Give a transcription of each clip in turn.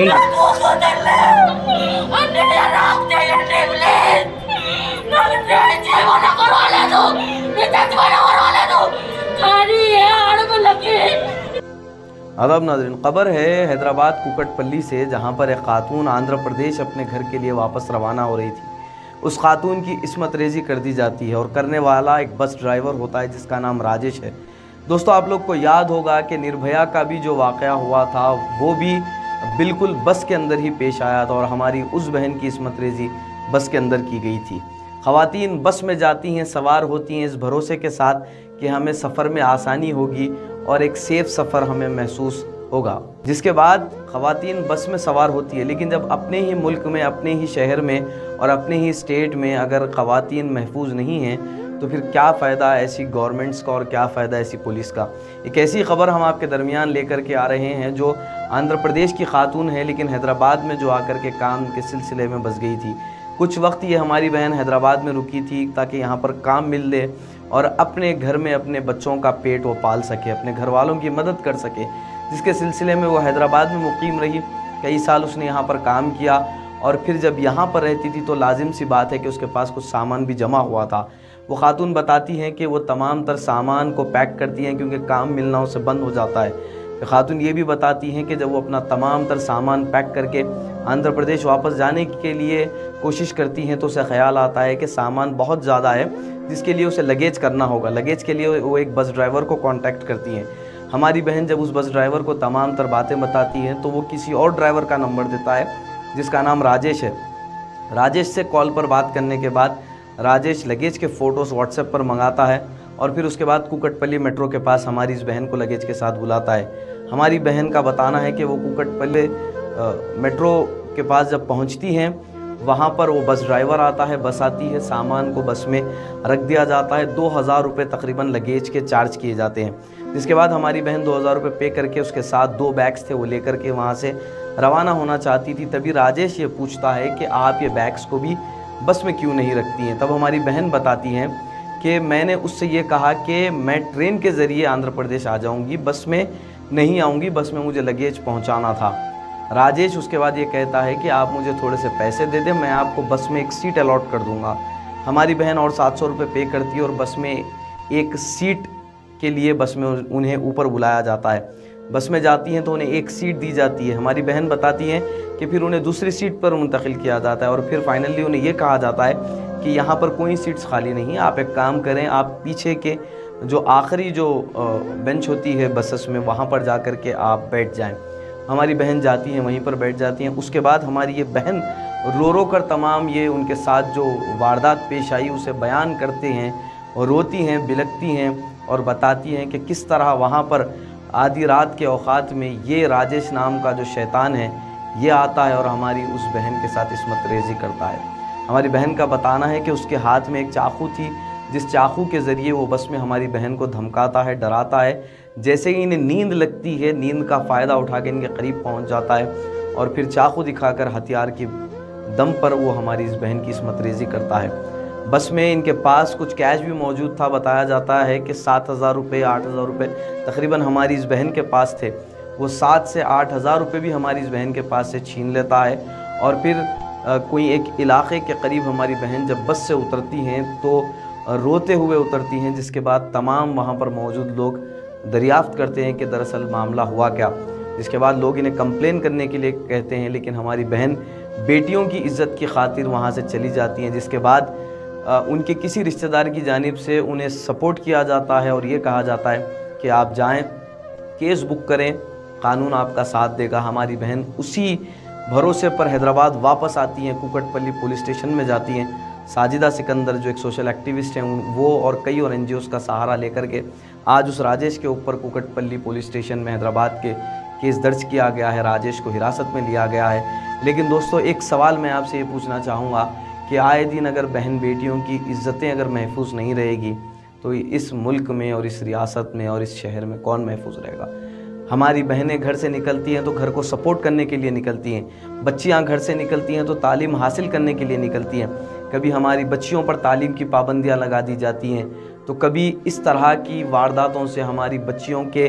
Nakukunan lang! Ang nilarap niya yung niblit! Nag-nirche mo na korona to! Nitat mo na korona to! Kani है आड़ में लगी आदाब नाज़रीन, खबर है हैदराबाद कुकटपल्ली से, जहां पर एक खातून आंध्र प्रदेश अपने घर के लिए वापस रवाना हो रही थी। उस खातून की इस्मत रेज़ी कर दी जाती है और करने वाला एक बस ड्राइवर होता है जिसका नाम राजेश है। दोस्तों, आप लोग को याद होगा कि निर्भया का भी जो वाक़या हुआ था वो भी बिल्कुल बस के अंदर ही पेश आया था और हमारी उस बहन की इस्मत रेज़ी बस के अंदर की गई थी। ख़वातीन बस में जाती हैं, सवार होती हैं इस भरोसे के साथ कि हमें सफ़र में आसानी होगी और एक सेफ़ सफ़र हमें महसूस होगा। जिसके बाद ख़वातीन बस में सवार होती है, लेकिन जब अपने ही मुल्क में, अपने ही शहर में और अपने ही स्टेट में अगर ख़वातीन महफूज नहीं हैं तो फिर क्या फ़ायदा ऐसी गवर्नमेंट्स का और क्या फ़ायदा ऐसी पुलिस का। एक ऐसी ख़बर हम आपके दरमियान लेकर के आ रहे हैं जो आंध्र प्रदेश की खातून है, लेकिन हैदराबाद में जो आकर के काम के सिलसिले में बस गई थी। कुछ वक्त ये हमारी बहन हैदराबाद में रुकी थी ताकि यहाँ पर काम मिल दे और अपने घर में अपने बच्चों का पेट वो पाल सके, अपने घर वालों की मदद कर सके, जिसके सिलसिले में वो हैदराबाद में मुकीम रही। कई साल उसने यहाँ पर काम किया और फिर जब यहाँ पर रहती थी तो लाजिम सी बात है कि उसके पास कुछ सामान भी जमा हुआ था। वो खातून बताती हैं कि वो तमाम तर सामान को पैक करती हैं क्योंकि काम मिलना उससे बंद हो जाता है। खातून ये भी बताती हैं कि जब वो अपना तमाम तर सामान पैक करके आंध्र प्रदेश वापस जाने के लिए कोशिश करती हैं तो उसे ख्याल आता है कि सामान बहुत ज़्यादा है जिसके लिए उसे लगेज करना होगा। लगेज के लिए वो एक बस ड्राइवर को कांटेक्ट करती हैं। हमारी बहन जब उस बस ड्राइवर को तमाम तर बातें बताती हैं तो वो किसी और ड्राइवर का नंबर देता है जिसका नाम राजेश है। राजेश से कॉल पर बात करने के बाद राजेश लगेज के फ़ोटोज़ व्हाट्सएप पर मंगाता है और फिर उसके बाद कुकटपल्ली मेट्रो के पास हमारी इस बहन को लगेज के साथ बुलाता है। हमारी बहन का बताना है कि वो कुकटपल्ली मेट्रो के पास जब पहुंचती हैं वहाँ पर वो बस ड्राइवर आता है, बस आती है, सामान को बस में रख दिया जाता है। 2000 रुपये तकरीबन लगेज के चार्ज किए जाते हैं। जिसके बाद हमारी बहन 2000 रुपये पे करके उसके साथ 2 बैग्स थे वो लेकर के वहाँ से रवाना होना चाहती थी। तभी राजेश ये पूछता है कि आप ये बैग्स को भी बस में क्यों नहीं रखती हैं। तब हमारी बहन बताती हैं कि मैंने उससे ये कहा कि मैं ट्रेन के ज़रिए आंध्र प्रदेश आ जाऊँगी, बस में नहीं आऊँगी, बस में मुझे लगेज पहुँचाना था। राजेश उसके बाद ये कहता है कि आप मुझे थोड़े से पैसे दे दें, मैं आपको बस में एक सीट अलॉट कर दूंगा। हमारी बहन और 700 रुपये पे करती है और बस में एक सीट के लिए बस में उन्हें ऊपर बुलाया जाता है। बस में जाती हैं तो उन्हें एक सीट दी जाती है। हमारी बहन बताती हैं कि फिर उन्हें दूसरी सीट पर मुंतकिल किया जाता है और फिर फाइनली उन्हें ये कहा जाता है कि यहाँ पर कोई सीट्स खाली नहीं है, आप एक काम करें, आप पीछे के जो आखिरी जो बेंच होती है बसेस में वहाँ पर जा कर के आप बैठ जाएँ। हमारी बहन जाती हैं, वहीं पर बैठ जाती हैं। उसके बाद हमारी ये बहन रो रो कर तमाम ये उनके साथ जो वारदात पेश आई उसे बयान करते हैं और रोती हैं, बिलखती हैं और बताती हैं कि किस तरह वहाँ पर आधी रात के औक़ात में ये राजेश नाम का जो शैतान है ये आता है और हमारी उस बहन के साथ इस्मत रेज़ी करता है। हमारी बहन का बताना है कि उसके हाथ में एक चाकू थी, जिस चाकू के ज़रिए वो बस में हमारी बहन को धमकाता है, डराता है। जैसे ही इन्हें नींद लगती है, नींद का फ़ायदा उठा के इनके करीब पहुंच जाता है और फिर चाकू दिखाकर हथियार की दम पर वो हमारी इस बहन की इस्मत रेज़ी करता है। बस में इनके पास कुछ कैश भी मौजूद था। बताया जाता है कि 7000 रुपये, 8000 रुपये तकरीबन हमारी इस बहन के पास थे। वो 7 से 8000 रुपये भी हमारी इस बहन के पास से छीन लेता है और फिर कोई एक इलाके के करीब हमारी बहन जब बस से उतरती हैं तो रोते हुए उतरती हैं। जिसके बाद तमाम वहाँ पर मौजूद लोग दरियाफ्त करते हैं कि दरअसल मामला हुआ क्या। जिसके बाद लोग इन्हें कंप्लेन करने के लिए कहते हैं, लेकिन हमारी बहन बेटियों की इज़्ज़त की खातिर वहाँ से चली जाती हैं। जिसके बाद उनके किसी रिश्तेदार की जानिब से उन्हें सपोर्ट किया जाता है और ये कहा जाता है कि आप जाएं, केस बुक करें, कानून आपका साथ देगा। हमारी बहन उसी भरोसे पर हैदराबाद वापस आती हैं, कुकटपल्ली पुलिस स्टेशन में जाती हैं। साजिदा सिकंदर जो एक सोशल एक्टिविस्ट हैं वो और कई और NGOs का सहारा लेकर के आज उस राजेश के ऊपर कुकटपल्ली पुलिस स्टेशन में हैदराबाद के केस दर्ज किया गया है, राजेश को हिरासत में लिया गया है। लेकिन दोस्तों, एक सवाल मैं आपसे ये पूछना चाहूँगा कि आए दिन अगर बहन बेटियों की इज़्ज़तें अगर महफूज नहीं रहेगी तो इस मुल्क में और इस रियासत में और इस शहर में कौन महफूज रहेगा। हमारी बहनें घर से निकलती हैं तो घर को सपोर्ट करने के लिए निकलती हैं, बच्चियां घर से निकलती हैं तो तालीम हासिल करने के लिए निकलती हैं। कभी हमारी बच्चियों पर तालीम की पाबंदियां लगा दी जाती हैं तो कभी इस तरह की वारदातों से हमारी बच्चियों के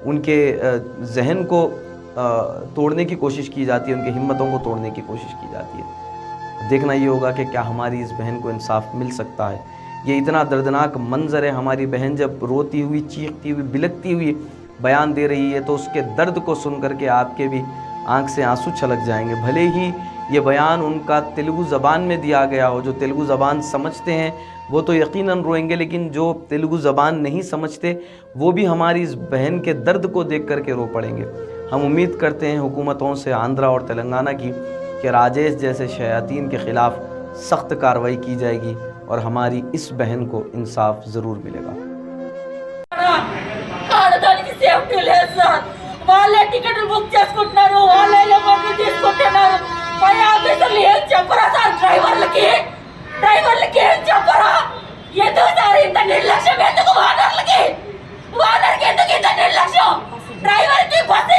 उनके जहन को तोड़ने की कोशिश की जाती है, उनकी हिम्मतों को तोड़ने की कोशिश की जाती है। देखना ये होगा कि क्या हमारी इस बहन को इंसाफ मिल सकता है। ये इतना दर्दनाक मंजर है, हमारी बहन जब रोती हुई, चीखती हुई, बिलखती हुई बयान दे रही है तो उसके दर्द को सुन करके आपके भी आंख से आंसू छलक जाएंगे। भले ही ये बयान उनका तेलुगु ज़बान में दिया गया हो, जो तेलुगु ज़बान समझते हैं वो तो यकीनन रोएंगे, लेकिन जो तेलुगु ज़बान नहीं समझते वो भी हमारी इस बहन के दर्द को देख करके रो पड़ेंगे। हम उम्मीद करते हैं हुकूमतों से आंध्रा और तेलंगाना की कि राजेश जैसे शयातीन के ख़िलाफ़ सख्त कार्रवाई की जाएगी और हमारी इस बहन को इंसाफ ज़रूर मिलेगा। ఆడదానికి సేఫ్టీ లేదు సార్. వాళ్ళే టికెట్లు బుక్ చేసుకుంటున్నారు, వాళ్ళే లెమన్లు తీసుకుంటున్నారు. పై ఆఫీసర్లు ఏం చెప్పరా సార్? డ్రైవర్లకి ఏం చెప్పరా? ఎందుకు సార్ ఇంత నిర్లక్ష్యం? ఎందుకు ఓనర్కి ఎందుకు ఇంత నిర్లక్ష్యం? డ్రైవర్కి బస్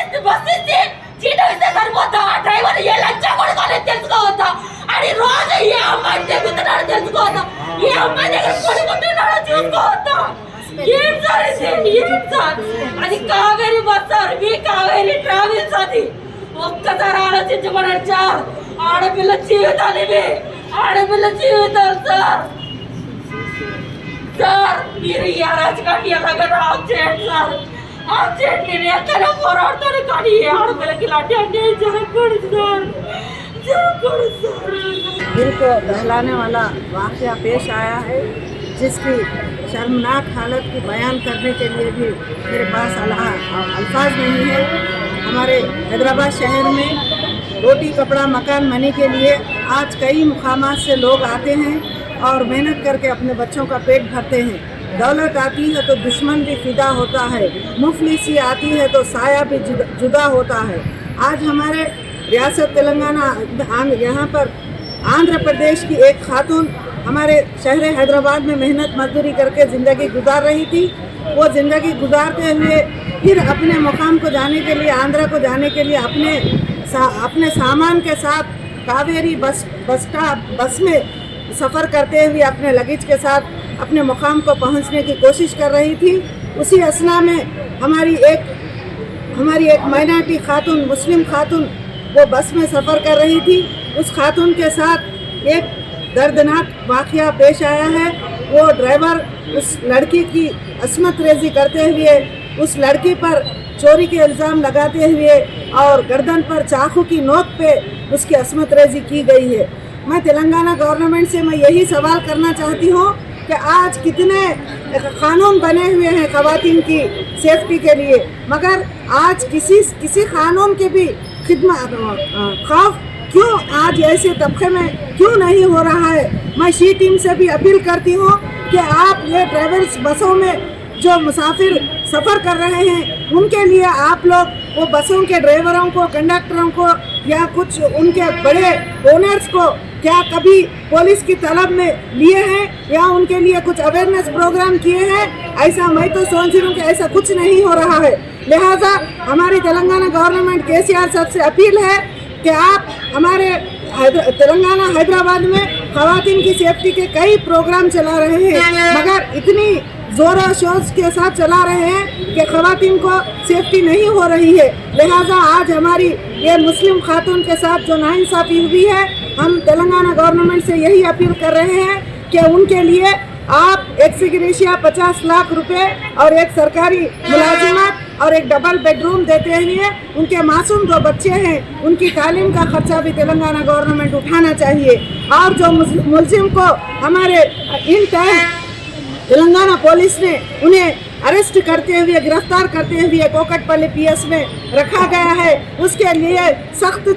ఇచ్చి జీతం ఇస్తే సరిపోతా? డ్రైవర్ ఏ లంచం కొడుకోవాలని తెలుసుకోవద్దా? అని రోజు ఏ అమ్మాయి తెగుతున్నాడో తెలుసుకోవద్దా? ఏ అమ్మాయి దగ్గర కొడుకుంటున్నాడో చూసుకోవద్దా? ఏం సార్ ఇది? ఏం సార్? అది కావేరి బస్ సార్, మీ కావేరి ట్రావెల్స్ అది. ఒక్కసారి ఆలోచించమనండి సార్. ఆడపిల్ల జీవితాలు ఇవి, ఆడపిల్ల జీవితాలు సార్. సార్ మీరు ఈ అరాచకాన్ని ఎలాగైనా ఆఫ్ చేయండి సార్, ఆఫ్ చేయండి. నేను ఎక్కడో పోరాడతాను, కానీ ఏ ఆడపిల్లకి ఇలాంటి అన్యాయం జరగకూడదు సార్, जरूर सर। दिल को दहलाने वाला वाक़या पेश आया है, जिसकी शर्मनाक हालत की बयान करने के लिए भी मेरे पास अल्फाज नहीं है। हमारे हैदराबाद शहर में रोटी कपड़ा मकान मनी के लिए आज कई मुकामात से लोग आते हैं और मेहनत करके अपने बच्चों का पेट भरते हैं। दौलत आती है तो दुश्मन भी फिदा होता है, मुफलिसी आती है तो साया भी जुदा होता है। आज हमारे रियासत तेलंगाना यहाँ पर आंध्र प्रदेश की एक खातून हमारे शहर हैदराबाद में मेहनत मजदूरी करके ज़िंदगी गुजार रही थी। वो ज़िंदगी गुजारते हुए फिर अपने मुकाम को जाने के लिए, आंध्रा को जाने के लिए अपने सामान के साथ कावेरी बस में सफ़र करते हुए अपने लगेज के साथ अपने मुकाम को पहुंचने की कोशिश कर रही थी। उसी असना में हमारी एक माइनॉरिटी खातून, मुस्लिम खातून वो बस में सफ़र कर रही थी। उस खातून के साथ एक दर्दनाक वाक़या पेश आया है। वो ड्राइवर उस लड़की की अस्मत रेज़ी करते हुए उस लड़की पर चोरी के इल्ज़ाम लगाते हुए और गर्दन पर चाकू की नोक पे उसकी अस्मत रेज़ी की गई है। मैं तेलंगाना गवर्नमेंट से मैं यही सवाल करना चाहती हूँ कि आज कितने कानून बने हुए हैं ख़वातीन की सेफ्टी के लिए, मगर आज किसी कानून के भी खौफ क्यों आज ऐसे तबके में क्यों नहीं हो रहा है। मैं शी टीम से भी अपील करती हूँ कि आप ये ट्रैवल्स बसों में जो मुसाफिर सफ़र कर रहे हैं उनके लिए आप लोग वो बसों के ड्राइवरों को, कंडक्टरों को या कुछ उनके बड़े ओनर्स को क्या कभी पुलिस की तलब में लिए हैं या उनके लिए कुछ अवेयरनेस प्रोग्राम किए हैं? ऐसा मैं तो सोच रही हूँ कि ऐसा कुछ नहीं हो रहा है। लिहाजा हमारी तेलंगाना गवर्नमेंट केसीआर साहब से अपील है कि आप हमारे तेलंगाना हैदराबाद में ख़वातीन की सेफ्टी के कई प्रोग्राम चला रहे हैं, मगर इतनी ज़ोरों शोर के साथ चला रहे हैं कि ख़वातीन को सेफ्टी नहीं हो रही है। लिहाजा आज हमारी ये मुस्लिम खातून के साथ जो नाइंसाफ़ी हुई है, हम तेलंगाना गवर्नमेंट से यही अपील कर रहे हैं कि उनके लिए आप एक्स-ग्रेशिया 50 लाख रुपए और एक सरकारी मुलाजिमत और एक डबल बेडरूम देते हुए उनके मासूम 2 बच्चे हैं, उनकी तालीम का खर्चा भी तेलंगाना गवर्नमेंट उठाना चाहिए। और जो मुलजिम को हमारे इन टाइम तेलंगाना पुलिस ने उन्हें अरेस्ट करते हुए, गिरफ्तार करते हुए कोकटपल्ली पीएस में रखा गया है, उसके लिए सख्त